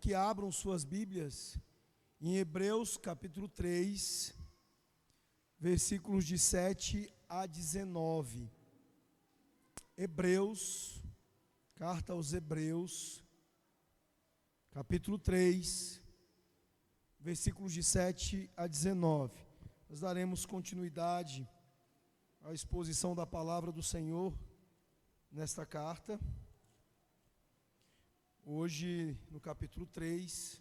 que abram suas Bíblias em Hebreus capítulo 3, versículos de 7 a 19. Hebreus, carta aos Hebreus, capítulo 3, versículos de 7 a 19. Nós daremos continuidade à exposição da palavra do Senhor nesta carta. Hoje, no capítulo 3,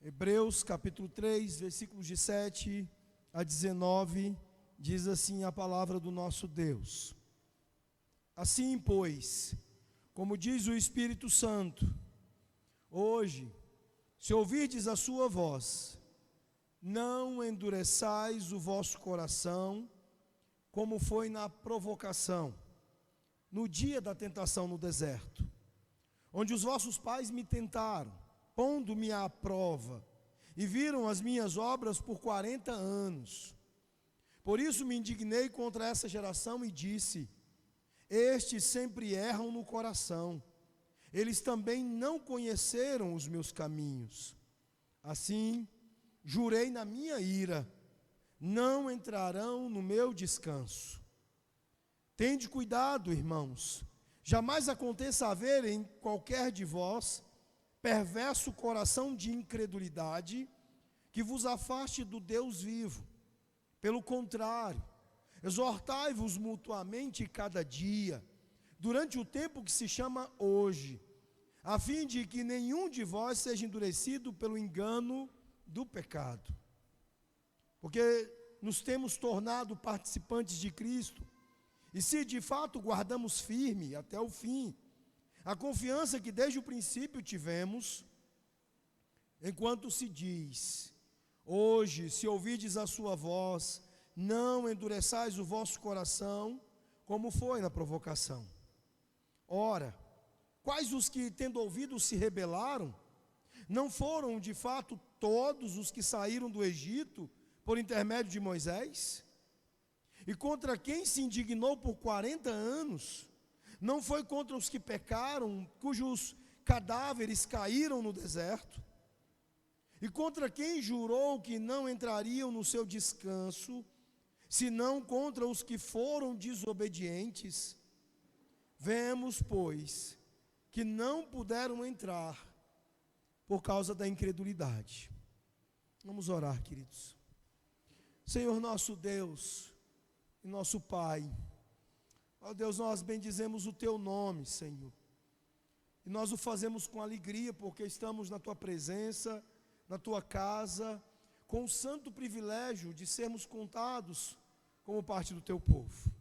Hebreus capítulo 3, versículos de 7 a 19, diz assim a palavra do nosso Deus. Assim, pois, como diz o Espírito Santo, hoje, se ouvirdes a sua voz, não endureçais o vosso coração, como foi na provocação, no dia da tentação no deserto, onde os vossos pais me tentaram, pondo-me à prova, e viram as minhas obras por 40 anos. Por isso me indignei contra essa geração e disse: estes sempre erram no coração, eles também não conheceram os meus caminhos. Assim, jurei na minha ira, não entrarão no meu descanso. Tende cuidado, irmãos, jamais aconteça haver em qualquer de vós perverso coração de incredulidade que vos afaste do Deus vivo. Pelo contrário, exortai-vos mutuamente cada dia, durante o tempo que se chama hoje, a fim de que nenhum de vós seja endurecido pelo engano do pecado. Porque nos temos tornado participantes de Cristo, e se de fato guardamos firme até o fim a confiança que desde o princípio tivemos, enquanto se diz: hoje, se ouvirdes a sua voz, não endureçais o vosso coração, como foi na provocação. Ora, quais os que, tendo ouvido, se rebelaram? Não foram, de fato, todos os que saíram do Egito por intermédio de Moisés? E contra quem se indignou por 40 anos? Não foi contra os que pecaram, cujos cadáveres caíram no deserto? E contra quem jurou que não entrariam no seu descanso, senão contra os que foram desobedientes? Vemos, pois, que não puderam entrar por causa da incredulidade. Vamos orar, queridos. Senhor nosso Deus e nosso Pai, ó Deus, nós bendizemos o Teu nome, Senhor. E nós o fazemos com alegria, porque estamos na Tua presença, na Tua casa, com o santo privilégio de sermos contados como parte do Teu povo.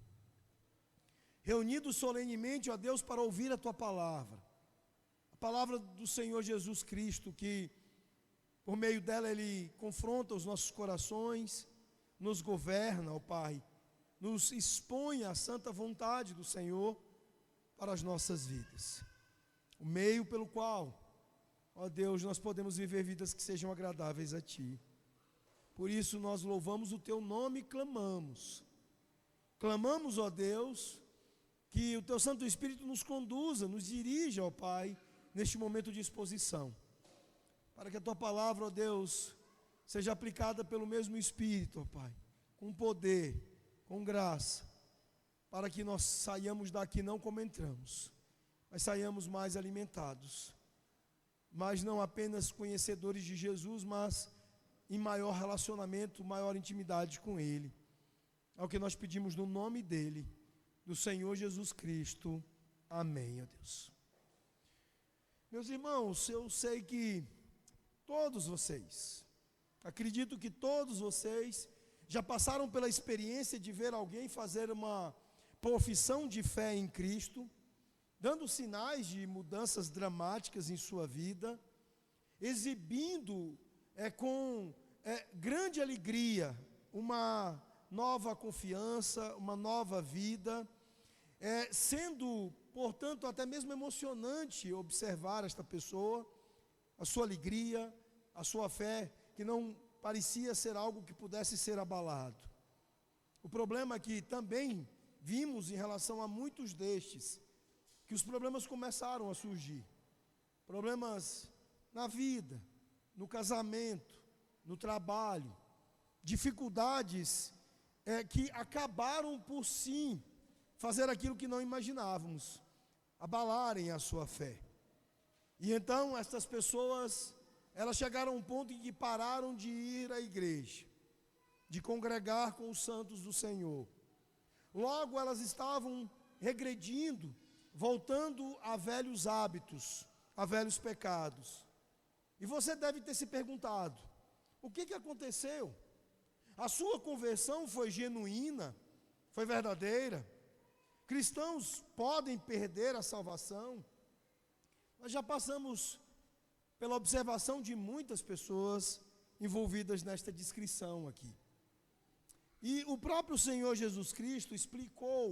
Reunidos solenemente, ó Deus, para ouvir a Tua palavra. A palavra do Senhor Jesus Cristo, que por meio dela Ele confronta os nossos corações, nos governa, ó Pai, nos expõe à santa vontade do Senhor para as nossas vidas. O meio pelo qual, ó Deus, nós podemos viver vidas que sejam agradáveis a Ti. Por isso nós louvamos o Teu nome e clamamos. Clamamos, ó Deus, que o Teu Santo Espírito nos conduza, nos dirija, ó Pai, neste momento de exposição. Para que a Tua palavra, ó Deus, seja aplicada pelo mesmo Espírito, ó Pai, com poder, com graça, para que nós saiamos daqui não como entramos, mas saiamos mais alimentados, mas não apenas conhecedores de Jesus, mas em maior relacionamento, maior intimidade com Ele. É o que nós pedimos no nome dEle, do Senhor Jesus Cristo. Amém, ó Deus. Meus irmãos, eu sei que todos vocês, acredito que todos vocês já passaram pela experiência de ver alguém fazer uma profissão de fé em Cristo, dando sinais de mudanças dramáticas em sua vida, exibindo com grande alegria uma nova confiança, uma nova vida, sendo, portanto, até mesmo emocionante observar esta pessoa, a sua alegria, a sua fé, que não parecia ser algo que pudesse ser abalado. O problema é que também vimos em relação a muitos destes, que os problemas começaram a surgir. Problemas na vida, no casamento, no trabalho, dificuldades que acabaram por sim fazer aquilo que não imaginávamos, abalarem a sua fé. E então estas pessoas, elas chegaram a um ponto em que pararam de ir à igreja, de congregar com os santos do Senhor. Logo elas estavam regredindo, voltando a velhos hábitos, a velhos pecados. E você deve ter se perguntado, o que aconteceu? A sua conversão foi genuína? Foi verdadeira? Cristãos podem perder a salvação? Nós já passamos pela observação de muitas pessoas envolvidas nesta descrição aqui. E o próprio Senhor Jesus Cristo explicou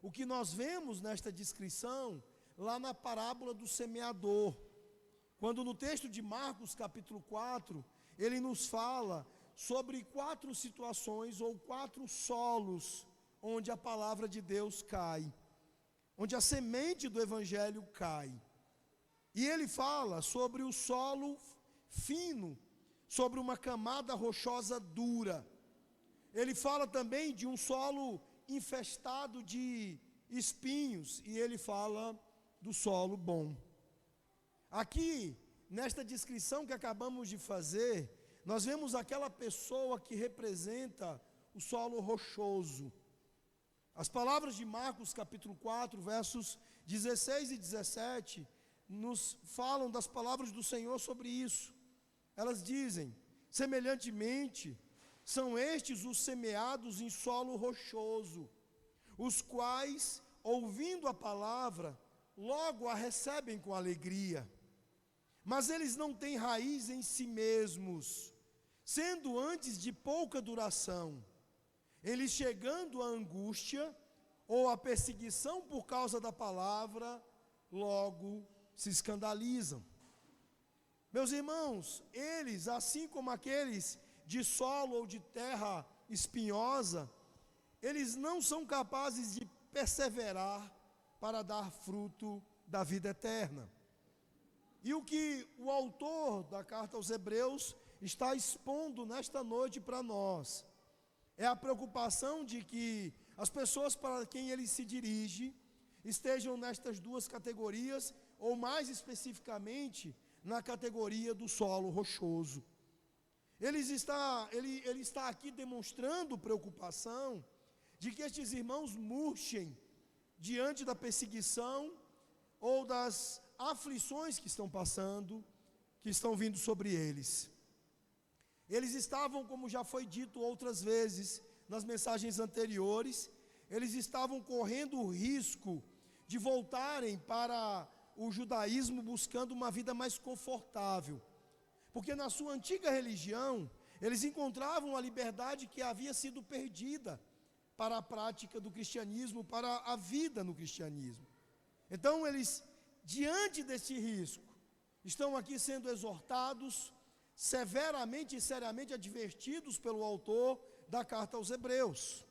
o que nós vemos nesta descrição lá na parábola do semeador. Quando no texto de Marcos capítulo 4, ele nos fala sobre 4 situações ou 4 solos onde a palavra de Deus cai, onde a semente do evangelho cai. E ele fala sobre o solo fino, sobre uma camada rochosa dura. Ele fala também de um solo infestado de espinhos, e ele fala do solo bom. Aqui, nesta descrição que acabamos de fazer, nós vemos aquela pessoa que representa o solo rochoso. As palavras de Marcos capítulo 4, versos 16 e 17, nos falam das palavras do Senhor sobre isso. Elas dizem: semelhantemente, são estes os semeados em solo rochoso, os quais, ouvindo a palavra, logo a recebem com alegria. Mas eles não têm raiz em si mesmos, sendo antes de pouca duração. Eles, chegando à angústia ou à perseguição por causa da palavra, logo se escandalizam. Meus irmãos, eles, assim como aqueles de solo ou de terra espinhosa, eles não são capazes de perseverar para dar fruto da vida eterna. E o que o autor da carta aos Hebreus está expondo nesta noite para nós é a preocupação de que as pessoas para quem ele se dirige estejam nestas 2 categorias, ou mais especificamente na categoria do solo rochoso. Ele está aqui demonstrando preocupação de que estes irmãos murchem diante da perseguição ou das aflições que estão passando, que estão vindo sobre eles. Eles estavam, como já foi dito outras vezes nas mensagens anteriores, eles estavam correndo o risco de voltarem para o judaísmo buscando uma vida mais confortável. Porque na sua antiga religião, eles encontravam a liberdade que havia sido perdida para a prática do cristianismo, para a vida no cristianismo. Então eles, diante desse risco, estão aqui sendo exortados, severamente e seriamente advertidos pelo autor da carta aos Hebreus.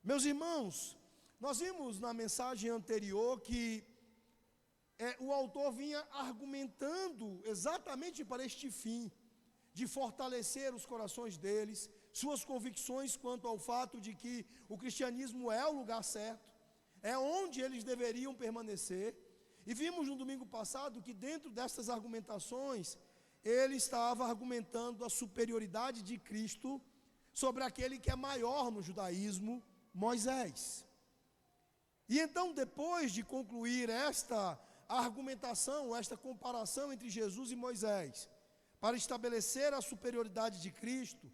Meus irmãos, nós vimos na mensagem anterior que o autor vinha argumentando exatamente para este fim, de fortalecer os corações deles, suas convicções quanto ao fato de que o cristianismo é o lugar certo, é onde eles deveriam permanecer. E vimos no domingo passado que dentro dessas argumentações, ele estava argumentando a superioridade de Cristo sobre aquele que é maior no judaísmo, Moisés. E então, depois de concluir esta argumentação, esta comparação entre Jesus e Moisés, para estabelecer a superioridade de Cristo,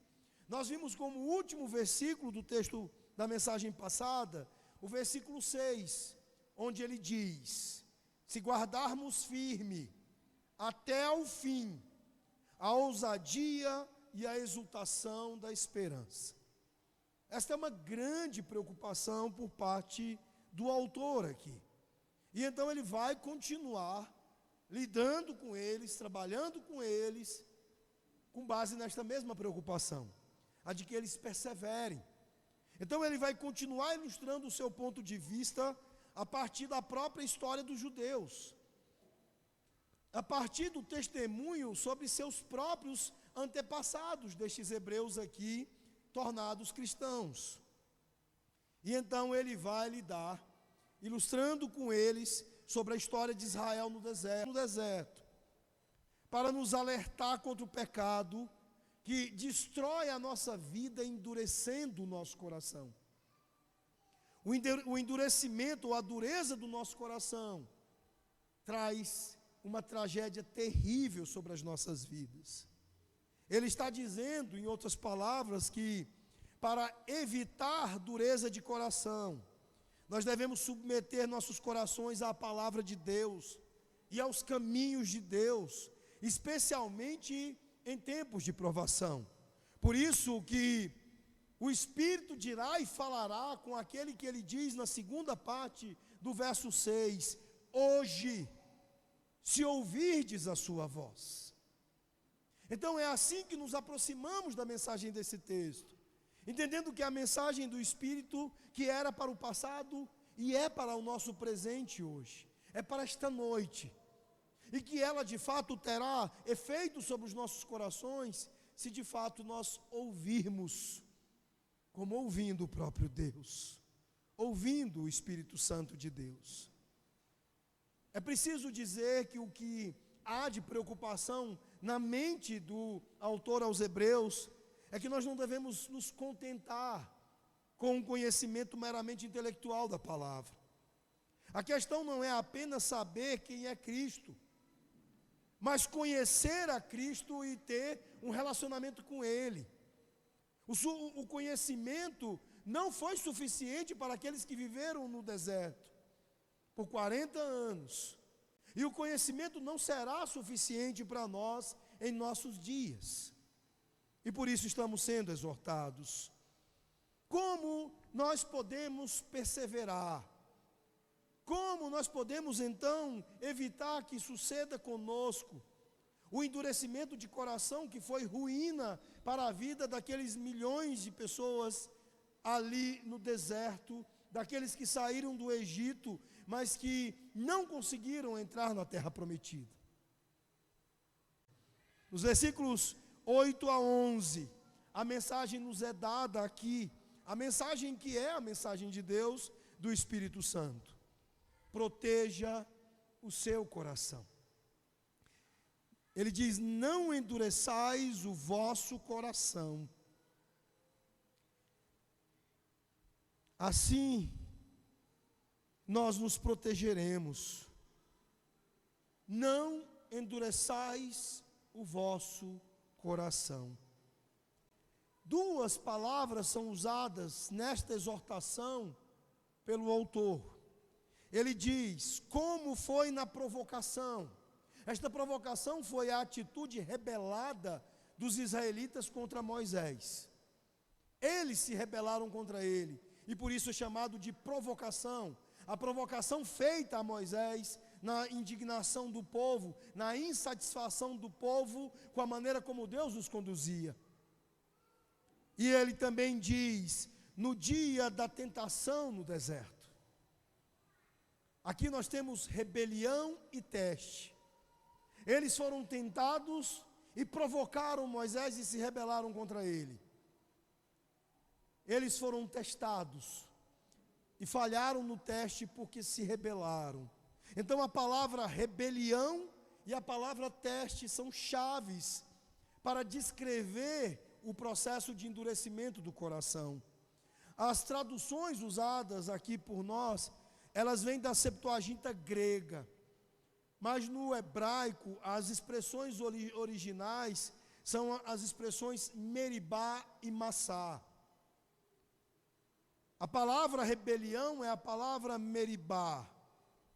nós vimos como último versículo do texto da mensagem passada, o versículo 6, onde ele diz: se guardarmos firme até o fim a ousadia e a exultação da esperança. Esta é uma grande preocupação por parte do autor aqui. E então ele vai continuar lidando com eles, trabalhando com eles, com base nesta mesma preocupação, a de que eles perseverem. Então ele vai continuar ilustrando o seu ponto de vista a partir da própria história dos judeus, a partir do testemunho sobre seus próprios antepassados destes hebreus aqui, tornados cristãos. E então ele vai lidar, ilustrando com eles sobre a história de Israel no deserto, para nos alertar contra o pecado que destrói a nossa vida, endurecendo o nosso coração. O endurecimento, ou a dureza do nosso coração, traz uma tragédia terrível sobre as nossas vidas. Ele está dizendo, em outras palavras, que para evitar dureza de coração, nós devemos submeter nossos corações à palavra de Deus e aos caminhos de Deus, especialmente em tempos de provação. Por isso que o Espírito dirá e falará com aquele que ele diz na segunda parte do verso 6, hoje, se ouvirdes a sua voz. Então é assim que nos aproximamos da mensagem desse texto, entendendo que a mensagem do Espírito, que era para o passado e é para o nosso presente hoje, é para esta noite, e que ela de fato terá efeito sobre os nossos corações, se de fato nós ouvirmos, como ouvindo o próprio Deus, ouvindo o Espírito Santo de Deus. É preciso dizer que o que há de preocupação na mente do autor aos Hebreus é que nós não devemos nos contentar com um conhecimento meramente intelectual da palavra. A questão não é apenas saber quem é Cristo, mas conhecer a Cristo e ter um relacionamento com Ele. O conhecimento não foi suficiente para aqueles que viveram no deserto por 40 anos. E o conhecimento não será suficiente para nós em nossos dias. E por isso estamos sendo exortados. Como nós podemos perseverar? Como nós podemos então evitar que suceda conosco o endurecimento de coração que foi ruína para a vida daqueles milhões de pessoas ali no deserto, daqueles que saíram do Egito, mas que não conseguiram entrar na terra prometida? Nos versículos 8 a 11, a mensagem nos é dada aqui, a mensagem que é a mensagem de Deus, do Espírito Santo. Proteja o seu coração. Ele diz, não endureçais o vosso coração. Assim, nós nos protegeremos. Não endureçais o vosso coração. Duas palavras são usadas nesta exortação pelo autor. Ele diz, como foi na provocação. Esta provocação foi a atitude rebelada dos israelitas contra Moisés. Eles se rebelaram contra ele, e por isso é chamado de provocação. A provocação feita a Moisés na indignação do povo, na insatisfação do povo com a maneira como Deus os conduzia. E ele também diz, no dia da tentação no deserto. Aqui nós temos rebelião e teste. Eles foram tentados e provocaram Moisés e se rebelaram contra ele. Eles foram testados e falharam no teste porque se rebelaram. Então a palavra rebelião e a palavra teste são chaves para descrever o processo de endurecimento do coração. As traduções usadas aqui por nós, elas vêm da Septuaginta grega, mas no hebraico as expressões originais são as expressões meribá e massá. A palavra rebelião é a palavra meribá,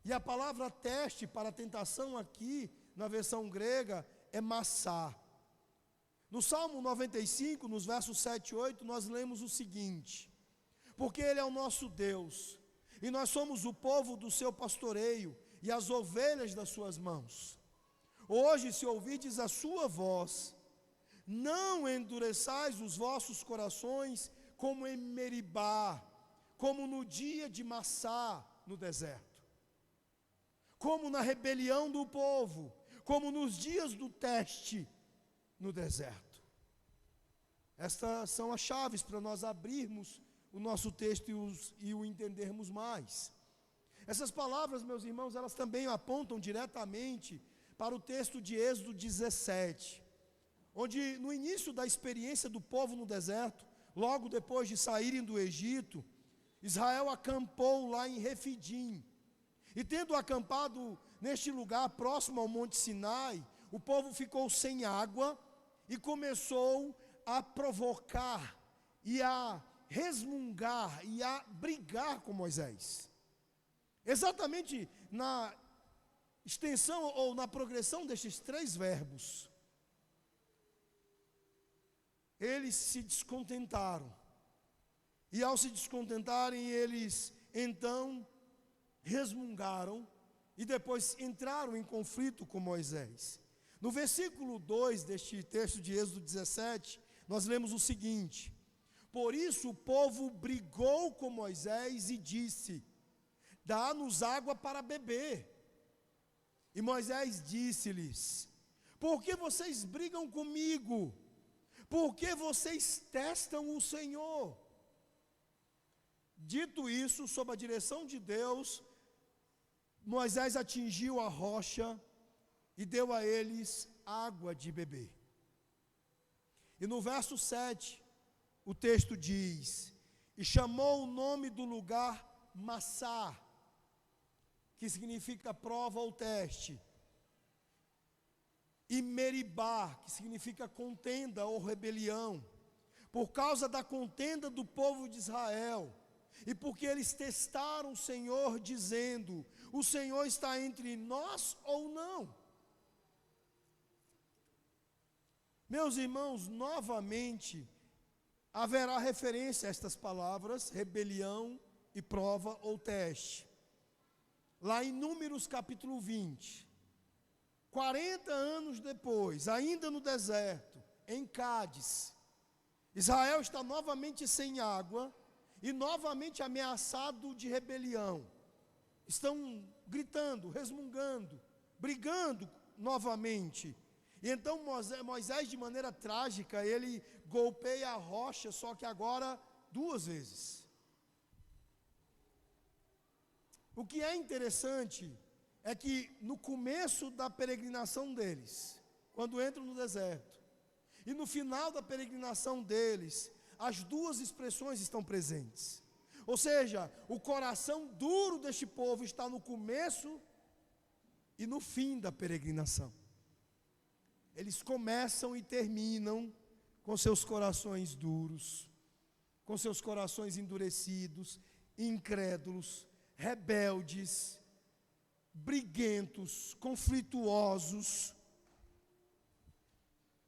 e a palavra teste para tentação aqui, na versão grega, é massá. No Salmo 95, nos versos 7 e 8, nós lemos o seguinte: porque Ele é o nosso Deus, e nós somos o povo do seu pastoreio, e as ovelhas das suas mãos. Hoje, se ouvirdes a sua voz, não endureçais os vossos corações como em Meribá, como no dia de Massá no deserto, como na rebelião do povo, como nos dias do teste no deserto. Estas são as chaves para nós abrirmos o nosso texto e o entendermos mais. Essas palavras, meus irmãos, elas também apontam diretamente para o texto de Êxodo 17, onde no início da experiência do povo no deserto, logo depois de saírem do Egito, Israel acampou lá em Refidim. E tendo acampado neste lugar próximo ao Monte Sinai, o povo ficou sem água e começou a provocar e a resmungar e a brigar com Moisés. Exatamente na extensão ou na progressão destes três verbos, eles se descontentaram. E ao se descontentarem, eles então resmungaram e depois entraram em conflito com Moisés. No versículo 2 deste texto de Êxodo 17, nós lemos o seguinte: por isso o povo brigou com Moisés e disse: dá-nos água para beber. E Moisés disse-lhes: por que vocês brigam comigo? Por que vocês testam o Senhor? Dito isso, sob a direção de Deus, Moisés atingiu a rocha e deu a eles água de beber. E no verso 7, o texto diz: e chamou o nome do lugar Massá, que significa prova ou teste, e Meribá, que significa contenda ou rebelião, por causa da contenda do povo de Israel, e porque eles testaram o Senhor, dizendo: o Senhor está entre nós ou não? Meus irmãos, novamente haverá referência a estas palavras, rebelião e prova ou teste. Lá em Números capítulo 20, 40 anos depois, ainda no deserto, em Cádiz, Israel está novamente sem água e novamente ameaçado de rebelião. Estão gritando, resmungando, brigando novamente. E então Moisés, de maneira trágica, ele golpeia a rocha, só que agora 2 vezes. O que é interessante é que no começo da peregrinação deles, quando entram no deserto, e no final da peregrinação deles, as 2 expressões estão presentes. Ou seja, o coração duro deste povo está no começo e no fim da peregrinação. Eles começam e terminam com seus corações duros, com seus corações endurecidos, incrédulos, rebeldes, briguentos, conflituosos.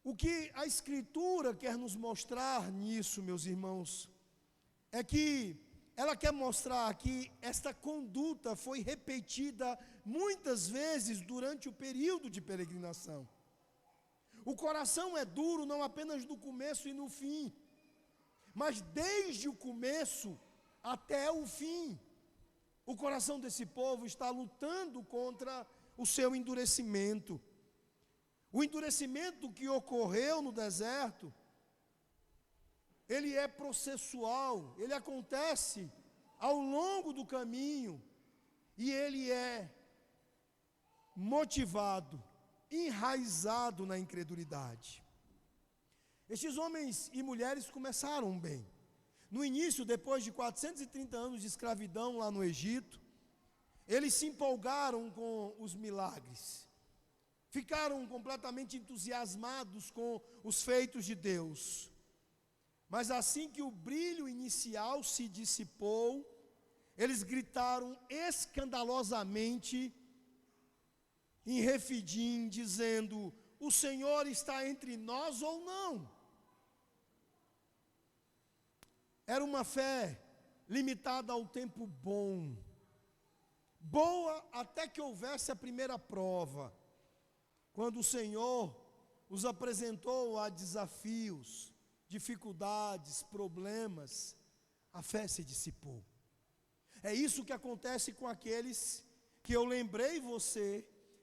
O que a Escritura quer nos mostrar nisso, meus irmãos, é que ela quer mostrar que esta conduta foi repetida muitas vezes durante o período de peregrinação. O coração é duro não apenas no começo e no fim, mas desde o começo até o fim. O coração desse povo está lutando contra o seu endurecimento. O endurecimento que ocorreu no deserto, ele é processual, ele acontece ao longo do caminho, e ele é motivado, enraizado na incredulidade. Estes homens e mulheres começaram bem. No início, depois de 430 anos de escravidão lá no Egito, eles se empolgaram com os milagres. Ficaram completamente entusiasmados com os feitos de Deus. Mas assim que o brilho inicial se dissipou, eles gritaram escandalosamente em Refidim, dizendo: o Senhor está entre nós ou não? Era uma fé limitada ao tempo bom, boa até que houvesse a primeira prova, quando o Senhor os apresentou a desafios, dificuldades, problemas, a fé se dissipou. É isso que acontece com aqueles que eu lembrei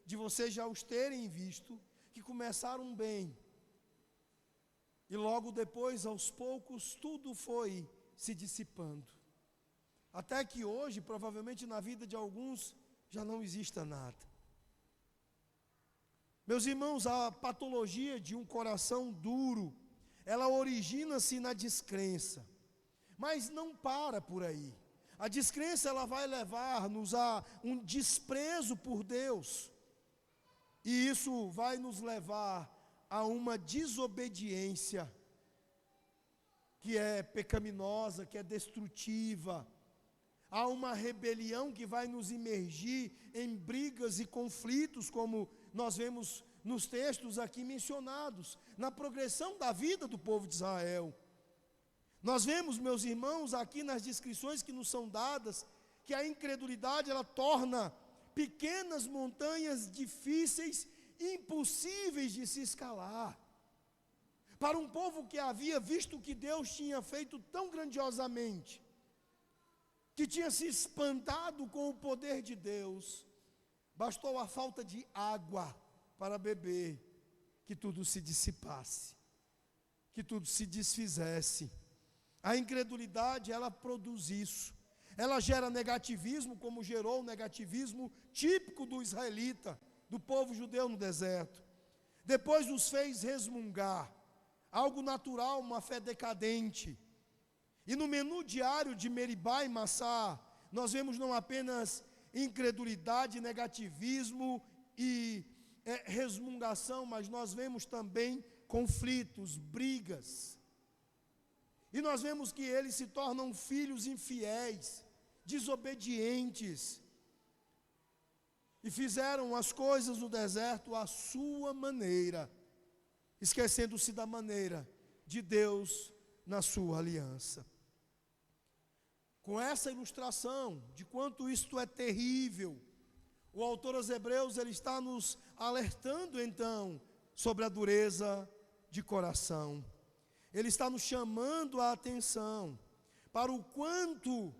de vocês já os terem visto, que começaram bem, e logo depois, aos poucos, tudo foi se dissipando, até que hoje, provavelmente na vida de alguns, já não exista nada. Meus irmãos, a patologia de um coração duro, ela origina-se na descrença, mas não para por aí. A descrença, ela vai levar-nos a um desprezo por Deus, e isso vai nos levar a uma desobediência que é pecaminosa, que é destrutiva, a uma rebelião que vai nos imergir em brigas e conflitos, como nós vemos nos textos aqui mencionados, na progressão da vida do povo de Israel. Nós vemos, meus irmãos, aqui nas descrições que nos são dadas, que a incredulidade, ela torna pequenas montanhas difíceis, impossíveis de se escalar. Para um povo que havia visto o que Deus tinha feito tão grandiosamente, que tinha se espantado com o poder de Deus, bastou a falta de água para beber, que tudo se dissipasse, que tudo se desfizesse. A incredulidade, ela produz isso. Ela gera negativismo, como gerou o negativismo típico do israelita, do povo judeu no deserto. Depois os fez resmungar, algo natural, uma fé decadente. E no menu diário de Meribá e Massá, nós vemos não apenas incredulidade, negativismo e resmungação, mas nós vemos também conflitos, brigas. E nós vemos que eles se tornam filhos infiéis, desobedientes, e fizeram as coisas no deserto à sua maneira, esquecendo-se da maneira de Deus na sua aliança. Com essa ilustração de quanto isto é terrível, o autor aos Hebreus, ele está nos alertando então sobre a dureza de coração. Ele está nos chamando a atenção para o quanto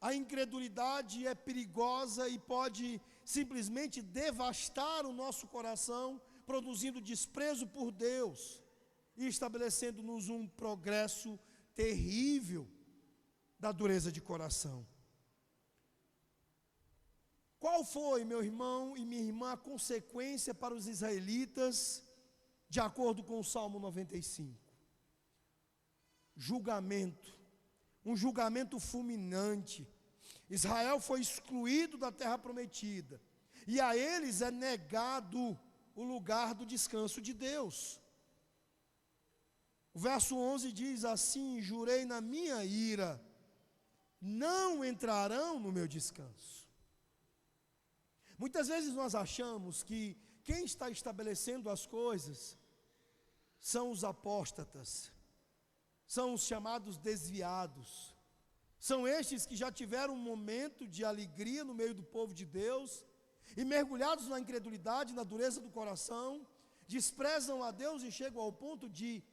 a incredulidade é perigosa e pode simplesmente devastar o nosso coração, produzindo desprezo por Deus e estabelecendo-nos um progresso terrível da dureza de coração. Qual foi, meu irmão e minha irmã, a consequência para os israelitas, de acordo com o Salmo 95? Julgamento, um julgamento fulminante. Israel foi excluído da terra prometida, e a eles é negado o lugar do descanso de Deus. O verso 11 diz assim: jurei na minha ira, não entrarão no meu descanso. Muitas vezes nós achamos que quem está estabelecendo as coisas são os apóstatas, são os chamados desviados, são estes que já tiveram um momento de alegria no meio do povo de Deus, e mergulhados na incredulidade, na dureza do coração, desprezam a Deus e chegam ao ponto de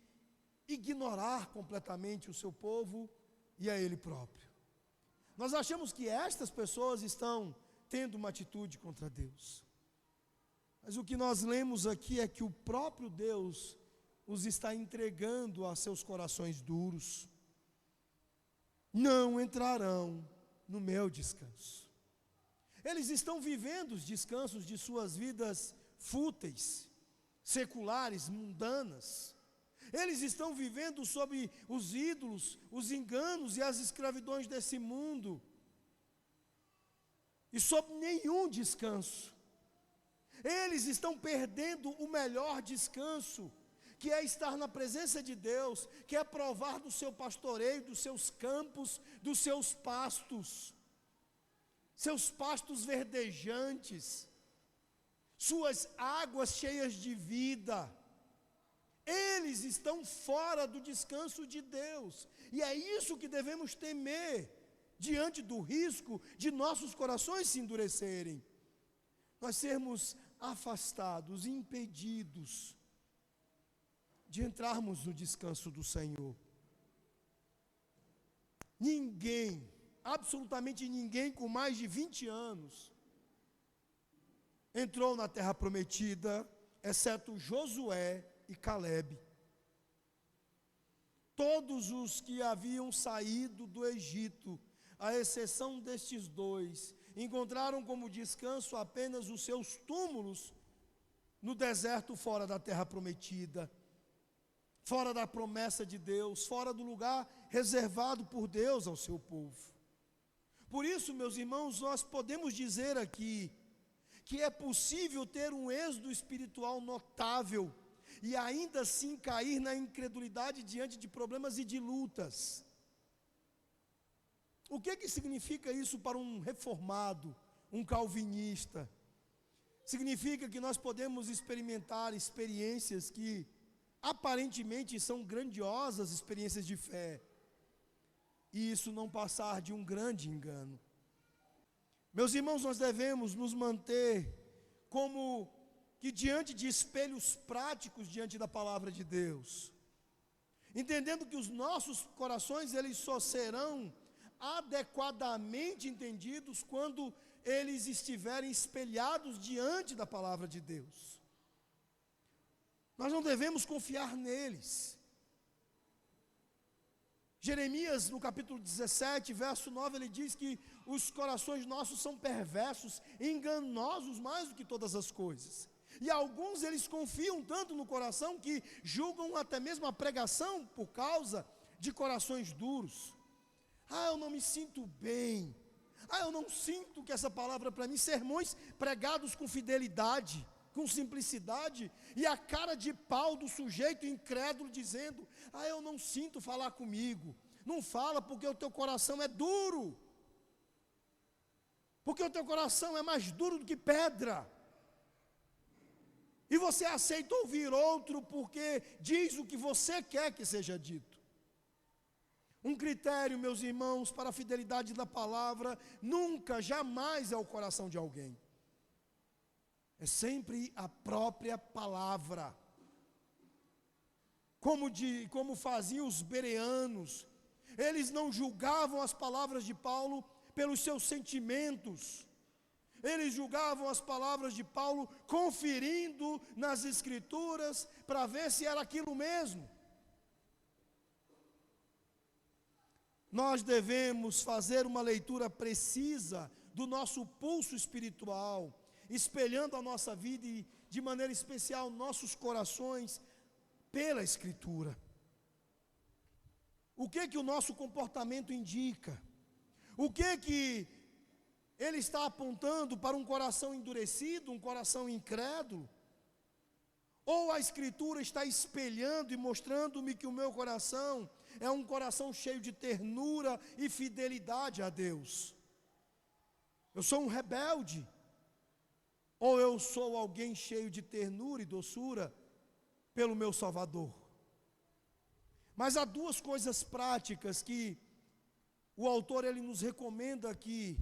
ignorar completamente o seu povo e a Ele próprio. Nós achamos que estas pessoas estão tendo uma atitude contra Deus, mas o que nós lemos aqui é que o próprio Deus os está entregando a seus corações duros. Não entrarão no meu descanso. Eles estão vivendo os descansos de suas vidas fúteis, seculares, mundanas. Eles estão vivendo sobre os ídolos, os enganos e as escravidões desse mundo, e sob nenhum descanso. Eles estão perdendo o melhor descanso, que é estar na presença de Deus, que é provar do seu pastoreio, dos seus campos, dos seus pastos verdejantes, suas águas cheias de vida. Eles estão fora do descanso de Deus, e é isso que devemos temer, diante do risco de nossos corações se endurecerem. Nós sermos afastados, impedidos de entrarmos no descanso do Senhor. Ninguém, absolutamente ninguém com mais de 20 anos entrou na terra prometida, exceto Josué e Calebe. Todos os que haviam saído do Egito, à exceção destes dois, encontraram como descanso apenas os seus túmulos no deserto fora da terra prometida, fora da promessa de Deus, fora do lugar reservado por Deus ao seu povo. Por isso, meus irmãos, nós podemos dizer aqui que é possível ter um êxodo espiritual notável e ainda assim cair na incredulidade diante de problemas e de lutas. O que significa isso para um reformado, um calvinista? Significa que nós podemos experimentar experiências que aparentemente são grandiosas, experiências de fé, e isso não passar de um grande engano. Meus irmãos, nós devemos nos manter como que diante de espelhos práticos diante da palavra de Deus, entendendo que os nossos corações, eles só serão adequadamente entendidos quando eles estiverem espelhados diante da palavra de Deus. Nós não devemos confiar neles. Jeremias, no capítulo 17, verso 9, ele diz que os corações nossos são perversos, enganosos mais do que todas as coisas. E alguns, eles confiam tanto no coração que julgam até mesmo a pregação por causa de corações duros. Eu não me sinto bem. Eu não sinto que essa palavra para mim, sermões pregados com fidelidade, com simplicidade, e a cara de pau do sujeito incrédulo dizendo: eu não sinto falar comigo. Não fala porque o teu coração é duro, porque o teu coração é mais duro do que pedra, e você aceita ouvir outro porque diz o que você quer que seja dito. Um critério, meus irmãos, para a fidelidade da palavra nunca, jamais é o coração de alguém. É sempre a própria palavra. Como faziam os bereanos, eles não julgavam as palavras de Paulo pelos seus sentimentos. Eles julgavam as palavras de Paulo conferindo nas escrituras para ver se era aquilo mesmo. Nós devemos fazer uma leitura precisa do nosso pulso espiritual, espelhando a nossa vida e, de maneira especial, nossos corações pela Escritura. O que o nosso comportamento indica? O que ele está apontando para um coração endurecido, um coração incrédulo? Ou a Escritura está espelhando e mostrando-me que o meu coração é um coração cheio de ternura e fidelidade a Deus? Eu sou um rebelde? Ou eu sou alguém cheio de ternura e doçura pelo meu Salvador? Mas há duas coisas práticas que o autor ele nos recomenda aqui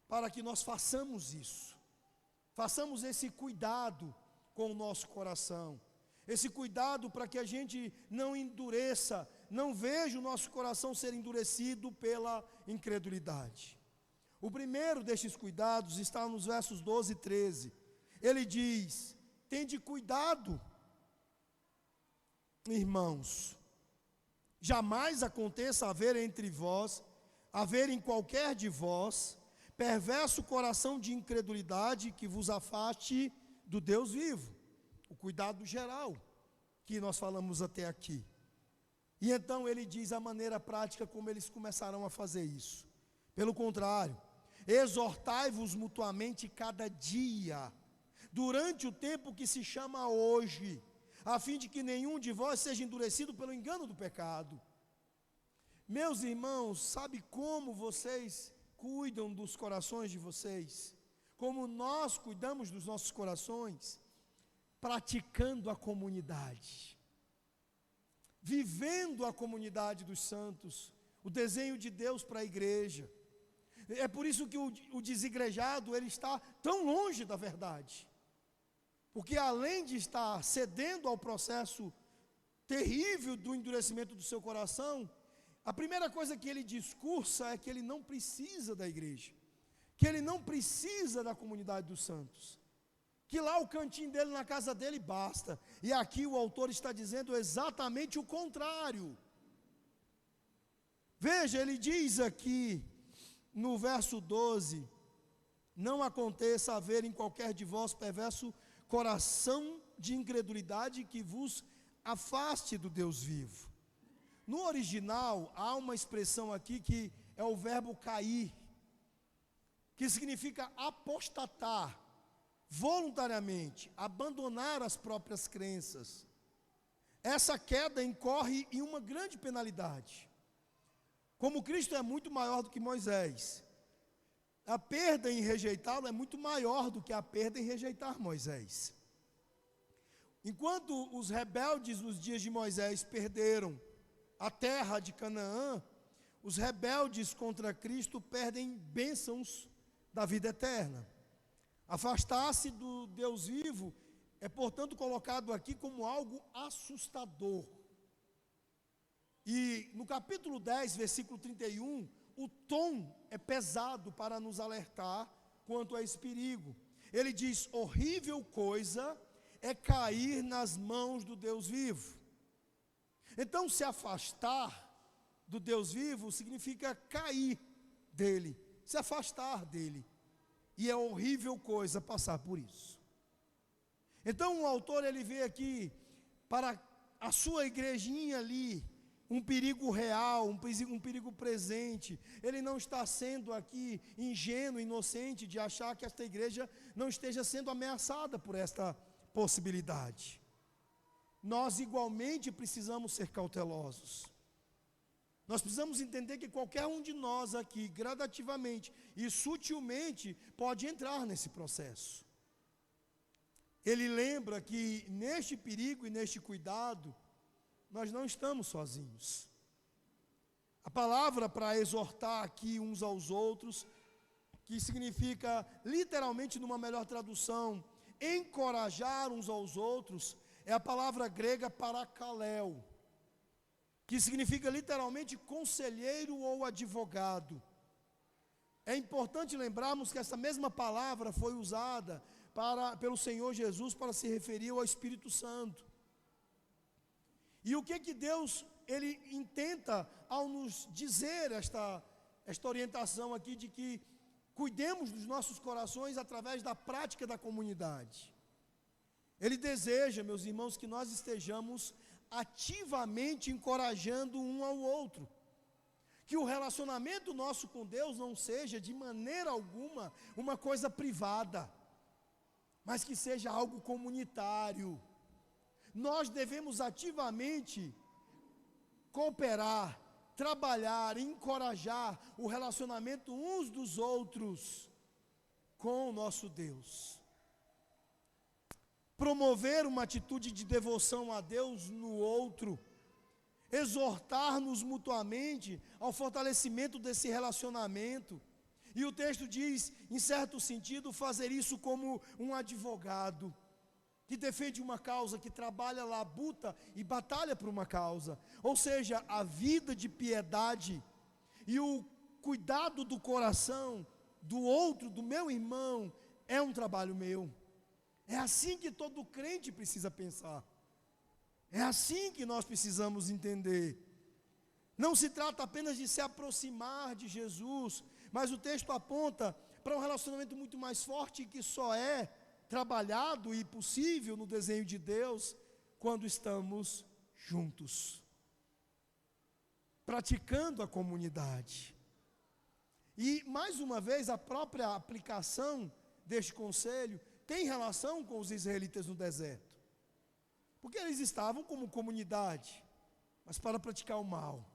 para que nós façamos isso. Façamos esse cuidado com o nosso coração. Esse cuidado para que a gente não endureça, não veja o nosso coração ser endurecido pela incredulidade. O primeiro destes cuidados está nos versos 12 e 13. Ele diz: tende cuidado, irmãos, jamais aconteça haver em qualquer de vós, perverso coração de incredulidade que vos afaste do Deus vivo. O cuidado geral que nós falamos até aqui. E então ele diz a maneira prática como eles começarão a fazer isso. Pelo contrário, exortai-vos mutuamente cada dia, durante o tempo que se chama hoje, a fim de que nenhum de vós seja endurecido pelo engano do pecado. Meus irmãos, sabe como vocês cuidam dos corações de vocês? Como nós cuidamos dos nossos corações? Praticando a comunidade, vivendo a comunidade dos santos, o desenho de Deus para a igreja. É por isso que o desigrejado, ele está tão longe da verdade. porque além de estar cedendo ao processo terrível do endurecimento do seu coração, a primeira coisa que ele discursa é que ele não precisa da igreja, que ele não precisa da comunidade dos santos, que lá o cantinho dele na casa dele basta. E aqui o autor está dizendo exatamente o contrário. Veja, ele diz aqui no verso 12: não aconteça haver em qualquer de vós perverso coração de incredulidade que vos afaste do Deus vivo. No original, há uma expressão aqui que é o verbo cair, que significa apostatar, voluntariamente, abandonar as próprias crenças. Essa queda incorre em uma grande penalidade. Como Cristo é muito maior do que Moisés, a perda em rejeitá-lo é muito maior do que a perda em rejeitar Moisés. Enquanto os rebeldes nos dias de Moisés perderam a terra de Canaã, os rebeldes contra Cristo perdem bênçãos da vida eterna. Afastar-se do Deus vivo é, portanto, colocado aqui como algo assustador. E no capítulo 10, versículo 31, o tom é pesado para nos alertar quanto a esse perigo. Ele diz: horrível coisa é cair nas mãos do Deus vivo. Então, se afastar do Deus vivo significa cair dele, se afastar dele. E é horrível coisa passar por isso. Então o autor, ele vê aqui para a sua igrejinha ali um perigo real, um perigo presente. Ele não está sendo aqui ingênuo, inocente de achar que esta igreja não esteja sendo ameaçada por esta possibilidade. Nós igualmente precisamos ser cautelosos. Nós precisamos entender que qualquer um de nós aqui, gradativamente e sutilmente, pode entrar nesse processo. Ele lembra que neste perigo e neste cuidado, nós não estamos sozinhos. A palavra para exortar aqui uns aos outros, que significa, literalmente, numa melhor tradução, encorajar uns aos outros, é a palavra grega parakaleo, que significa literalmente conselheiro ou advogado. É importante lembrarmos que essa mesma palavra foi usada pelo Senhor Jesus para se referir ao Espírito Santo. E o que Deus ele intenta ao nos dizer esta orientação aqui de que cuidemos dos nossos corações através da prática da comunidade. Ele deseja, meus irmãos, que nós estejamos ativamente encorajando um ao outro. Que o relacionamento nosso com Deus não seja de maneira alguma uma coisa privada, mas que seja algo comunitário. Nós devemos ativamente cooperar, trabalhar, encorajar o relacionamento uns dos outros com o nosso Deus. Promover uma atitude de devoção a Deus no outro, exortar-nos mutuamente ao fortalecimento desse relacionamento. E o texto diz, em certo sentido, fazer isso como um advogado que defende uma causa, que trabalha, labuta e batalha por uma causa. Ou seja, a vida de piedade e o cuidado do coração do outro, do meu irmão, é um trabalho meu. É assim que todo crente precisa pensar. É assim que nós precisamos entender. Não se trata apenas de se aproximar de Jesus, mas o texto aponta para um relacionamento muito mais forte que só é trabalhado e possível no desenho de Deus quando estamos juntos, praticando a comunidade. E, mais uma vez, a própria aplicação deste conselho tem relação com os israelitas no deserto, porque eles estavam como comunidade, mas para praticar o mal.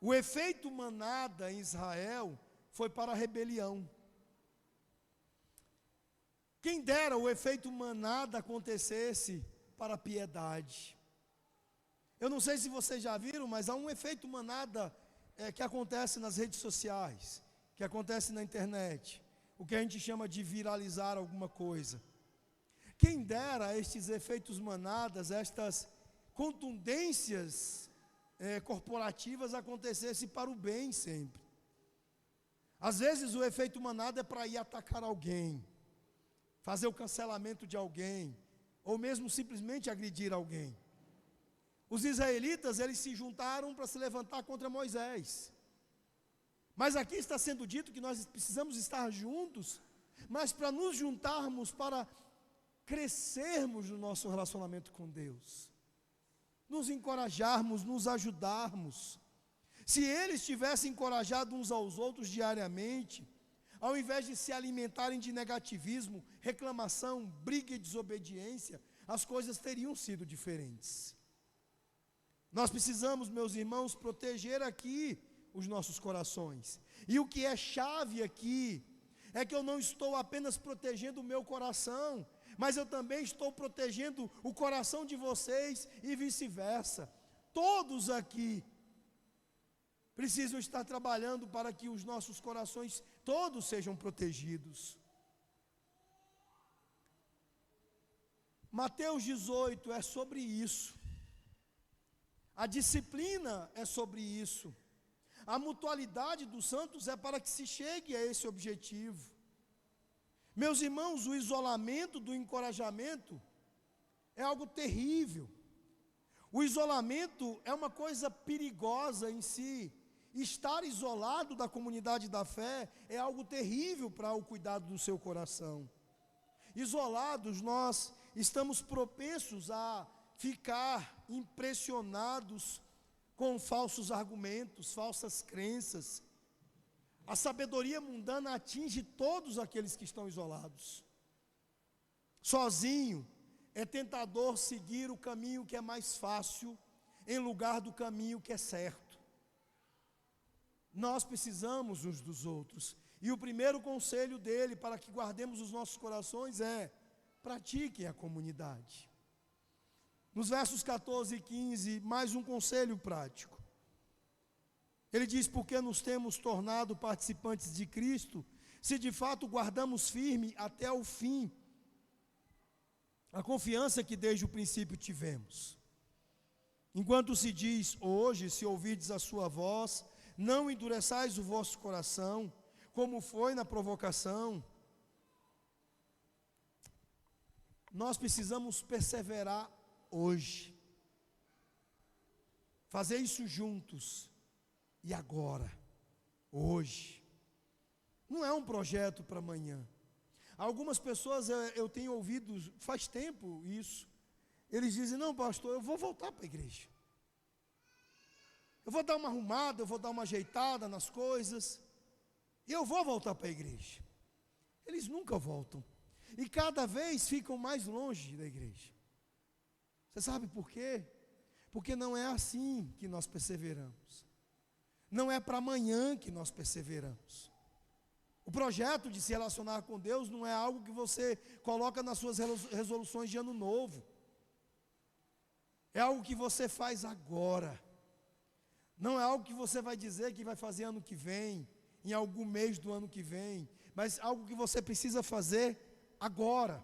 O efeito manada em Israel foi para a rebelião. Quem dera o efeito manada acontecesse para a piedade. Eu não sei se vocês já viram, mas há um efeito manada que acontece nas redes sociais, que acontece na internet, o que a gente chama de viralizar alguma coisa. Quem dera estes efeitos manadas, estas contundências corporativas acontecessem para o bem sempre. Às vezes o efeito manada é para ir atacar alguém, fazer o cancelamento de alguém, ou mesmo simplesmente agredir alguém. Os israelitas, eles se juntaram para se levantar contra Moisés. Mas aqui está sendo dito que nós precisamos estar juntos, mas para nos juntarmos, para crescermos no nosso relacionamento com Deus, nos encorajarmos, nos ajudarmos. Se eles tivessem encorajado uns aos outros diariamente, ao invés de se alimentarem de negativismo, reclamação, briga e desobediência, as coisas teriam sido diferentes. Nós precisamos, meus irmãos, proteger aqui os nossos corações. E o que é chave aqui é que eu não estou apenas protegendo o meu coração, mas eu também estou protegendo o coração de vocês e vice-versa. Todos aqui precisam estar trabalhando para que os nossos corações todos sejam protegidos. Mateus 18 é sobre isso. A disciplina é sobre isso. A mutualidade dos santos é para que se chegue a esse objetivo. Meus irmãos, o isolamento do encorajamento é algo terrível. O isolamento é uma coisa perigosa em si. Estar isolado da comunidade da fé é algo terrível para o cuidado do seu coração. Isolados, nós estamos propensos a ficar impressionados com falsos argumentos, falsas crenças. A sabedoria mundana atinge todos aqueles que estão isolados. Sozinho, é tentador seguir o caminho que é mais fácil, em lugar do caminho que é certo. Nós precisamos uns dos outros. E o primeiro conselho dele para que guardemos os nossos corações é: pratiquem a comunidade. Nos versos 14 e 15, mais um conselho prático. Ele diz: porque nos temos tornado participantes de Cristo, se de fato guardamos firme até o fim a confiança que desde o princípio tivemos. Enquanto se diz hoje, se ouvirdes a sua voz, não endureçais o vosso coração, como foi na provocação. Nós precisamos perseverar hoje. Fazer isso juntos. E agora, hoje. Não é um projeto para amanhã. Algumas pessoas eu tenho ouvido faz tempo isso. Eles dizem: não, pastor, eu vou voltar para a igreja. Eu vou dar uma arrumada, eu vou dar uma ajeitada nas coisas. E eu vou voltar para a igreja. Eles nunca voltam. E cada vez ficam mais longe da igreja. Você sabe por quê? Porque não é assim que nós perseveramos. Não é para amanhã que nós perseveramos. O projeto de se relacionar com Deus não é algo que você coloca nas suas resoluções de ano novo. É algo que você faz agora. Não é algo que você vai dizer que vai fazer ano que vem, em algum mês do ano que vem, mas algo que você precisa fazer agora.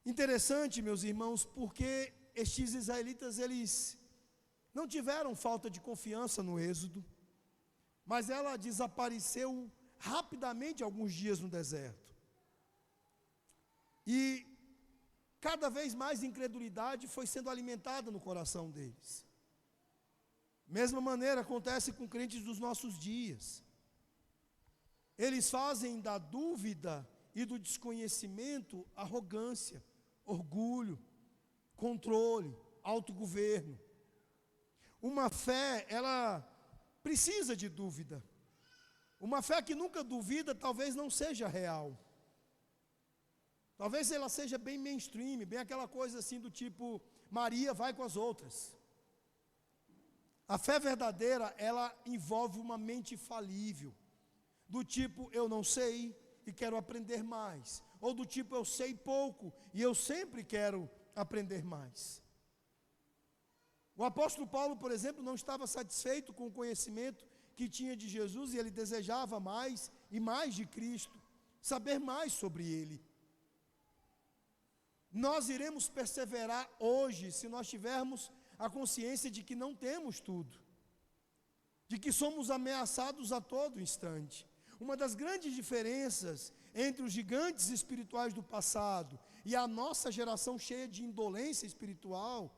Interessante, meus irmãos, porque estes israelitas, eles não tiveram falta de confiança no êxodo, mas ela desapareceu rapidamente alguns dias no deserto. E cada vez mais incredulidade foi sendo alimentada no coração deles. Mesma maneira acontece com crentes dos nossos dias. Eles fazem da dúvida e do desconhecimento arrogância, orgulho, controle, autogoverno. Uma fé, ela precisa de dúvida. Uma fé que nunca duvida talvez não seja real. Talvez ela seja bem mainstream, bem aquela coisa assim do tipo: Maria vai com as outras. A fé verdadeira, ela envolve uma mente falível, do tipo: eu não sei e quero aprender mais, ou do tipo: eu sei pouco e eu sempre quero aprender mais. O apóstolo Paulo, por exemplo, não estava satisfeito com o conhecimento que tinha de Jesus e ele desejava mais e mais de Cristo, saber mais sobre ele. Nós iremos perseverar hoje se nós tivermos a consciência de que não temos tudo, de que somos ameaçados a todo instante. Uma das grandes diferenças entre os gigantes espirituais do passado e a nossa geração cheia de indolência espiritual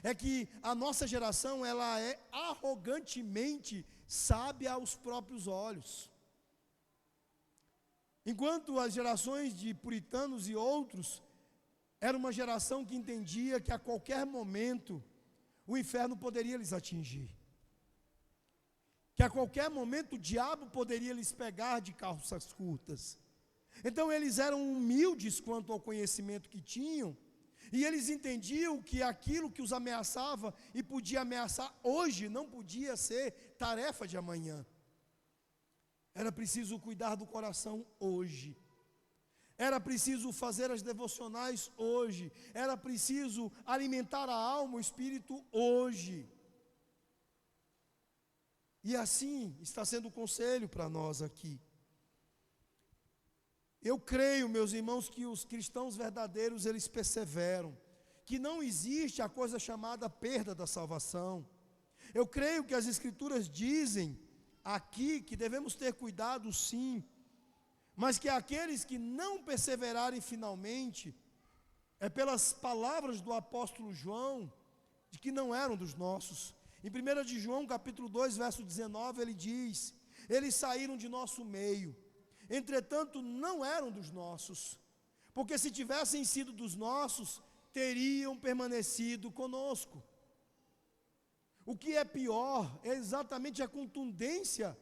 é que a nossa geração, ela é arrogantemente sábia aos próprios olhos. Enquanto as gerações de puritanos e outros era uma geração que entendia que a qualquer momento o inferno poderia lhes atingir, que a qualquer momento o diabo poderia lhes pegar de calças curtas. Então eles eram humildes quanto ao conhecimento que tinham, e eles entendiam que aquilo que os ameaçava e podia ameaçar hoje não podia ser tarefa de amanhã. Era preciso cuidar do coração hoje. Era preciso fazer as devocionais hoje. Era preciso alimentar a alma, o espírito hoje. E assim está sendo o conselho para nós aqui. Eu creio, meus irmãos, que os cristãos verdadeiros, eles perseveram, que não existe a coisa chamada perda da salvação. Eu creio que as Escrituras dizem aqui que devemos ter cuidado sim, mas que aqueles que não perseverarem finalmente, é pelas palavras do apóstolo João, de que não eram dos nossos. Em 1 de João, capítulo 2, verso 19, ele diz: eles saíram de nosso meio, entretanto não eram dos nossos, porque se tivessem sido dos nossos, teriam permanecido conosco. O que é pior é exatamente a contundência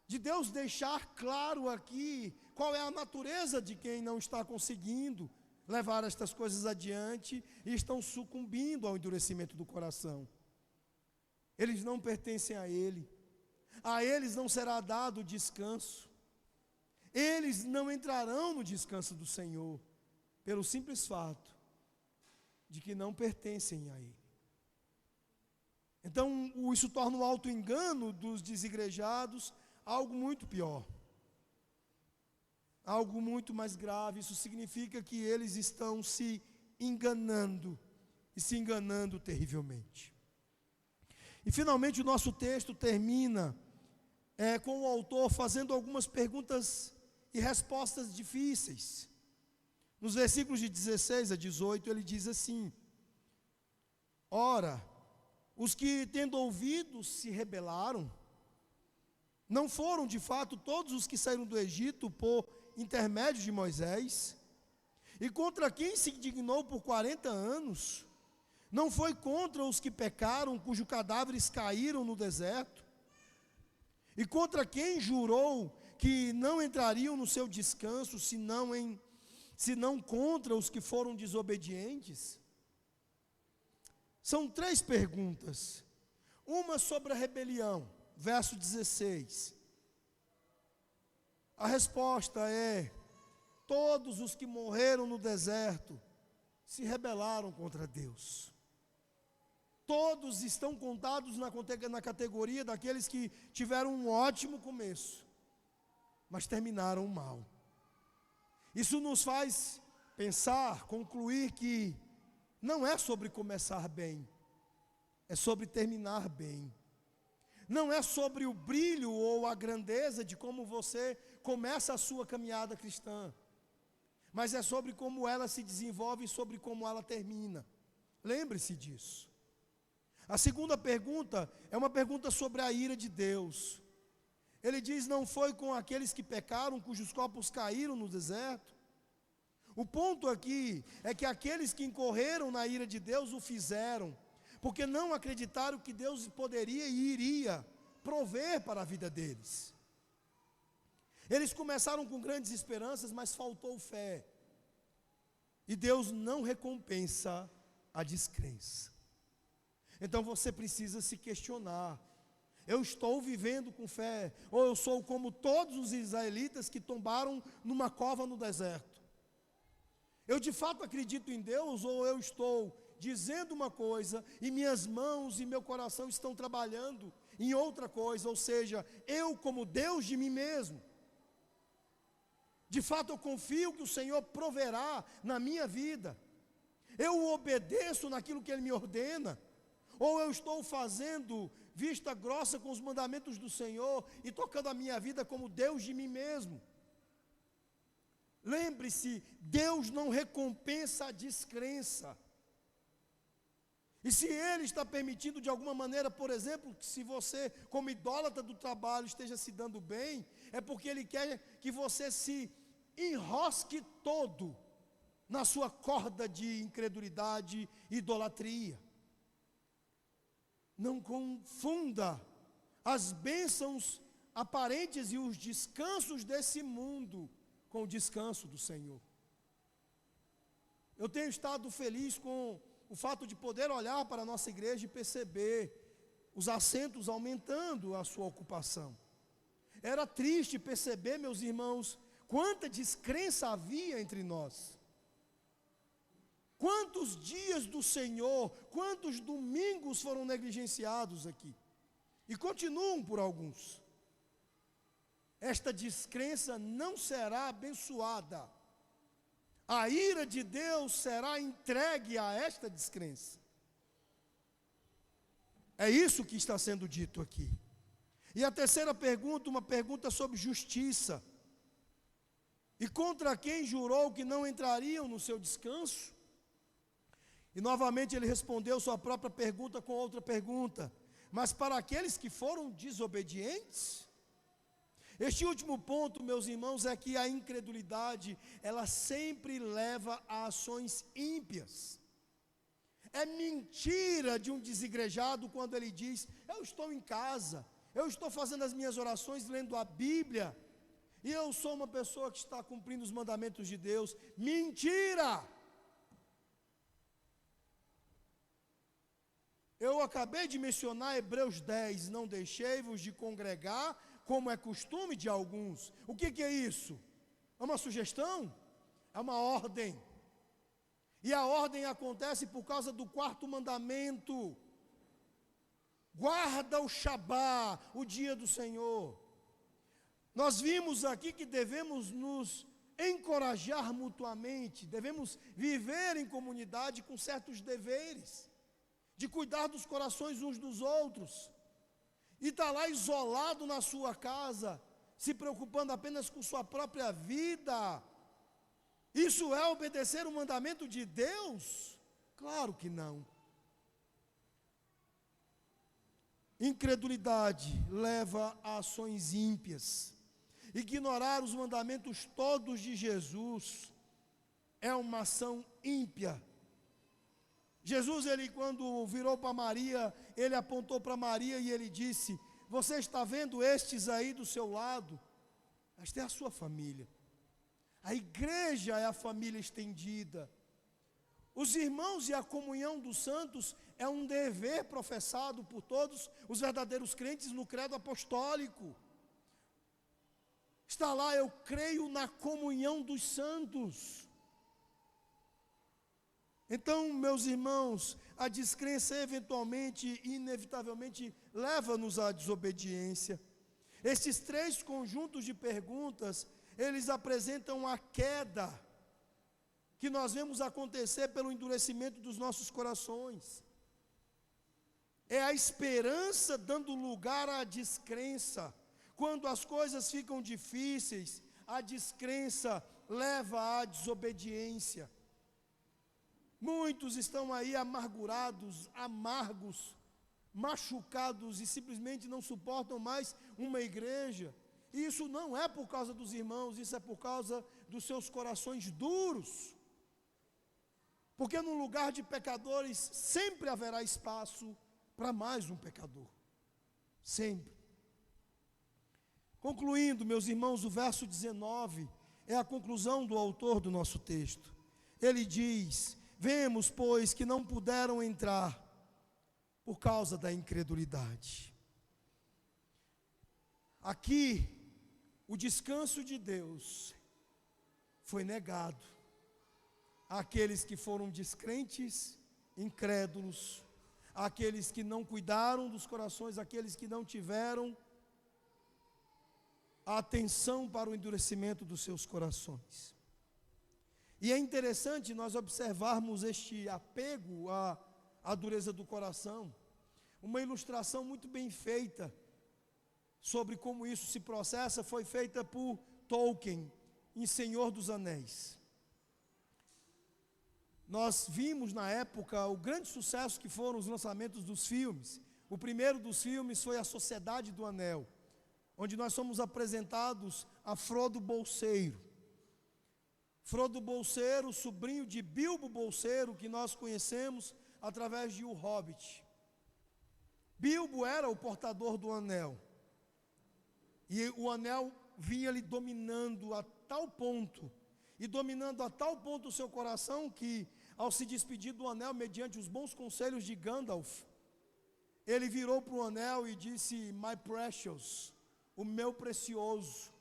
de Deus deixar claro aqui qual é a natureza de quem não está conseguindo levar estas coisas adiante e estão sucumbindo ao endurecimento do coração. Eles não pertencem a eles não será dado descanso. Eles não entrarão no descanso do Senhor, pelo simples fato de que não pertencem a Ele. Então, isso torna o auto-engano dos desigrejados algo muito pior, algo muito mais grave. Isso significa que eles estão se enganando, e se enganando terrivelmente. E finalmente o nosso texto termina com o autor fazendo algumas perguntas e respostas difíceis. Nos versículos de 16 a 18 ele diz assim: ora, os que tendo ouvido se rebelaram, não foram de fato todos os que saíram do Egito por intermédio de Moisés? E contra quem se indignou por 40 anos? Não foi contra os que pecaram, cujos cadáveres caíram no deserto? E contra quem jurou que não entrariam no seu descanso, senão contra os que foram desobedientes? São 3 perguntas. Uma sobre a rebelião, verso 16. A resposta é: todos os que morreram no deserto se rebelaram contra Deus. Todos estão contados na categoria daqueles que tiveram um ótimo começo, mas terminaram mal. Isso nos faz pensar, concluir que não é sobre começar bem, é sobre terminar bem. Não é sobre o brilho ou a grandeza de como você começa a sua caminhada cristã, mas é sobre como ela se desenvolve e sobre como ela termina. Lembre-se disso. A segunda pergunta é uma pergunta sobre a ira de Deus. Ele diz: não foi com aqueles que pecaram, cujos corpos caíram no deserto? O ponto aqui é que aqueles que incorreram na ira de Deus o fizeram, porque não acreditaram que Deus poderia e iria prover para a vida deles. Eles começaram com grandes esperanças, mas faltou fé. E Deus não recompensa a descrença. Então você precisa se questionar: eu estou vivendo com fé, ou eu sou como todos os israelitas que tombaram numa cova no deserto? Eu de fato acredito em Deus, ou eu estou dizendo uma coisa e minhas mãos e meu coração estão trabalhando em outra coisa, ou seja, eu como Deus de mim mesmo? De fato, eu confio que o Senhor proverá na minha vida. Eu o obedeço naquilo que Ele me ordena. Ou eu estou fazendo vista grossa com os mandamentos do Senhor e tocando a minha vida como Deus de mim mesmo. Lembre-se, Deus não recompensa a descrença. E se Ele está permitindo de alguma maneira, por exemplo, que se você, como idólatra do trabalho, esteja se dando bem, é porque Ele quer que você se enrosque todo na sua corda de incredulidade e idolatria. Não confunda as bênçãos aparentes e os descansos desse mundo com o descanso do Senhor. Eu tenho estado feliz com o fato de poder olhar para a nossa igreja e perceber os assentos aumentando a sua ocupação. Era triste perceber, meus irmãos, quanta descrença havia entre nós. Quantos dias do Senhor, quantos domingos foram negligenciados aqui. E continuam por alguns. Esta descrença não será abençoada. A ira de Deus será entregue a esta descrença. É isso que está sendo dito aqui. E a terceira pergunta, uma pergunta sobre justiça. E contra quem jurou que não entrariam no seu descanso? E novamente ele respondeu sua própria pergunta com outra pergunta. Mas para aqueles que foram desobedientes? Este último ponto, meus irmãos, é que a incredulidade, ela sempre leva a ações ímpias. É mentira de um desigrejado quando ele diz: eu estou em casa, eu estou fazendo as minhas orações, lendo a Bíblia, e eu sou uma pessoa que está cumprindo os mandamentos de Deus. Mentira! Eu acabei de mencionar Hebreus 10, não deixei-vos de congregar, como é costume de alguns. O que é isso? É uma sugestão? É uma ordem. E a ordem acontece por causa do quarto mandamento. Guarda o Shabá, o dia do Senhor. Nós vimos aqui que devemos nos encorajar mutuamente, devemos viver em comunidade com certos deveres, de cuidar dos corações uns dos outros. E está lá isolado na sua casa, se preocupando apenas com sua própria vida. Isso é obedecer o mandamento de Deus? Claro que não. Incredulidade leva a ações ímpias. Ignorar os mandamentos todos de Jesus é uma ação ímpia. Jesus, ele quando virou para Maria, ele apontou para Maria e ele disse: você está vendo estes aí do seu lado? Esta é a sua família. A igreja é a família estendida. Os irmãos e a comunhão dos santos é um dever professado por todos os verdadeiros crentes no credo apostólico. Está lá: eu creio na comunhão dos santos. Então, meus irmãos, a descrença eventualmente e inevitavelmente leva-nos à desobediência. Estes três conjuntos de perguntas, eles apresentam a queda que nós vemos acontecer pelo endurecimento dos nossos corações. É a esperança dando lugar à descrença. Quando as coisas ficam difíceis, a descrença leva à desobediência. Muitos estão aí amargurados, amargos, machucados e simplesmente não suportam mais uma igreja. E isso não é por causa dos irmãos, isso é por causa dos seus corações duros. Porque no lugar de pecadores sempre haverá espaço para mais um pecador. Sempre. Concluindo, meus irmãos, o verso 19 é a conclusão do autor do nosso texto. Ele diz: vemos, pois, que não puderam entrar por causa da incredulidade. Aqui, o descanso de Deus foi negado àqueles que foram descrentes, incrédulos, àqueles que não cuidaram dos corações, àqueles que não tiveram a atenção para o endurecimento dos seus corações. E é interessante nós observarmos este apego à dureza do coração, uma ilustração muito bem feita sobre como isso se processa, foi feita por Tolkien, em Senhor dos Anéis. Nós vimos na época o grande sucesso que foram os lançamentos dos filmes. O primeiro dos filmes foi A Sociedade do Anel, onde nós somos apresentados a Frodo Bolseiro. Frodo Bolseiro, sobrinho de Bilbo Bolseiro, que nós conhecemos através de O Hobbit. Bilbo era o portador do anel. E o anel vinha lhe dominando a tal ponto, e dominando a tal ponto o seu coração, que ao se despedir do anel, mediante os bons conselhos de Gandalf, ele virou para o anel e disse: My precious, o meu precioso.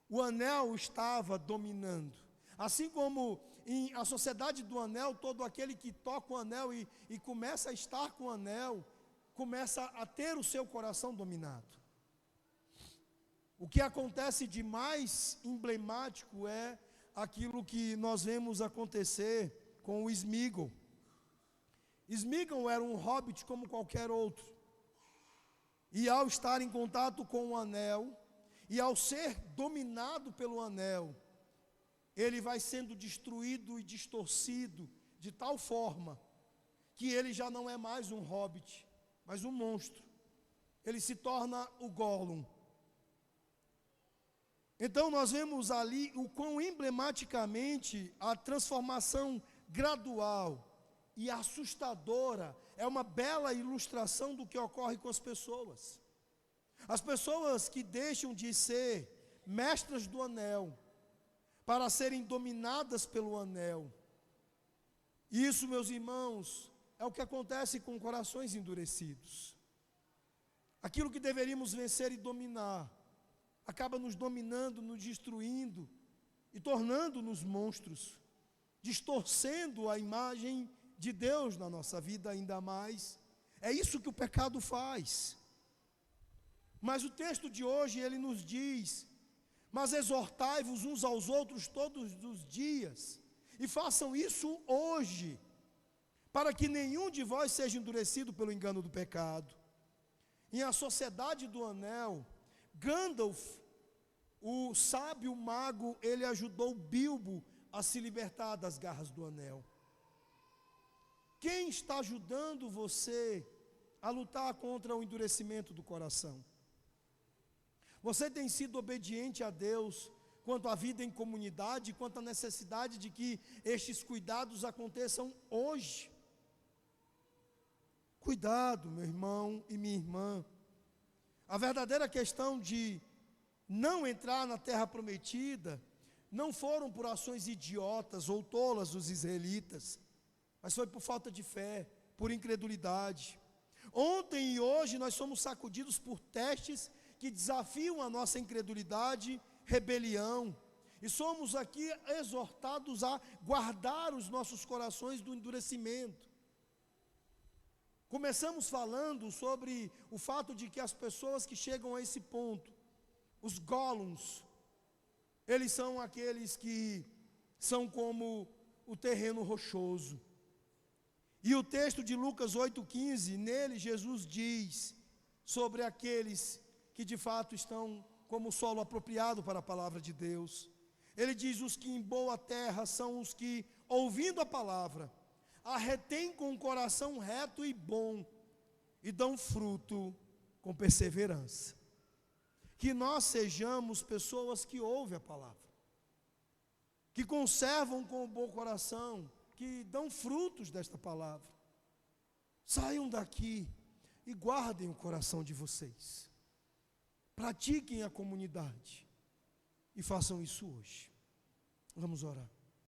O anel estava dominando. Assim como em A Sociedade do Anel, todo aquele que toca o anel e começa a estar com o anel, começa a ter o seu coração dominado. O que acontece de mais emblemático é aquilo que nós vemos acontecer com o Sméagol. Sméagol era um hobbit como qualquer outro. E ao estar em contato com o anel, e ao ser dominado pelo anel, ele vai sendo destruído e distorcido de tal forma que ele já não é mais um hobbit, mas um monstro. Ele se torna o Gollum. Então nós vemos ali o quão emblematicamente a transformação gradual e assustadora é uma bela ilustração do que ocorre com as pessoas. As pessoas que deixam de ser mestras do anel para serem dominadas pelo anel. Isso, meus irmãos, é o que acontece com corações endurecidos. Aquilo que deveríamos vencer e dominar acaba nos dominando, nos destruindo e tornando-nos monstros, distorcendo a imagem de Deus na nossa vida ainda mais. É isso que o pecado faz. Mas o texto de hoje, ele nos diz: mas exortai-vos uns aos outros todos os dias, e façam isso hoje, para que nenhum de vós seja endurecido pelo engano do pecado. Em A Sociedade do Anel, Gandalf, o sábio mago, ele ajudou Bilbo a se libertar das garras do anel. Quem está ajudando você a lutar contra o endurecimento do coração? Você tem sido obediente a Deus quanto à vida em comunidade, quanto à necessidade de que estes cuidados aconteçam hoje? Cuidado, meu irmão e minha irmã. A verdadeira questão de não entrar na terra prometida não foram por ações idiotas ou tolas dos israelitas, mas foi por falta de fé, por incredulidade. Ontem e hoje nós somos sacudidos por testes que desafiam a nossa incredulidade, rebelião, e somos aqui exortados a guardar os nossos corações do endurecimento. Começamos falando sobre o fato de que as pessoas que chegam a esse ponto, os Gollums, eles são aqueles que são como o terreno rochoso. E o texto de Lucas 8,15, nele Jesus diz sobre aqueles que de fato estão como solo apropriado para a palavra de Deus. Ele diz: os que em boa terra são os que, ouvindo a palavra, a retêm com o coração reto e bom, e dão fruto com perseverança. Que nós sejamos pessoas que ouvem a palavra, que conservam com o bom coração, que dão frutos desta palavra. Saiam daqui e guardem o coração de vocês. Pratiquem a comunidade e façam isso hoje. Vamos orar.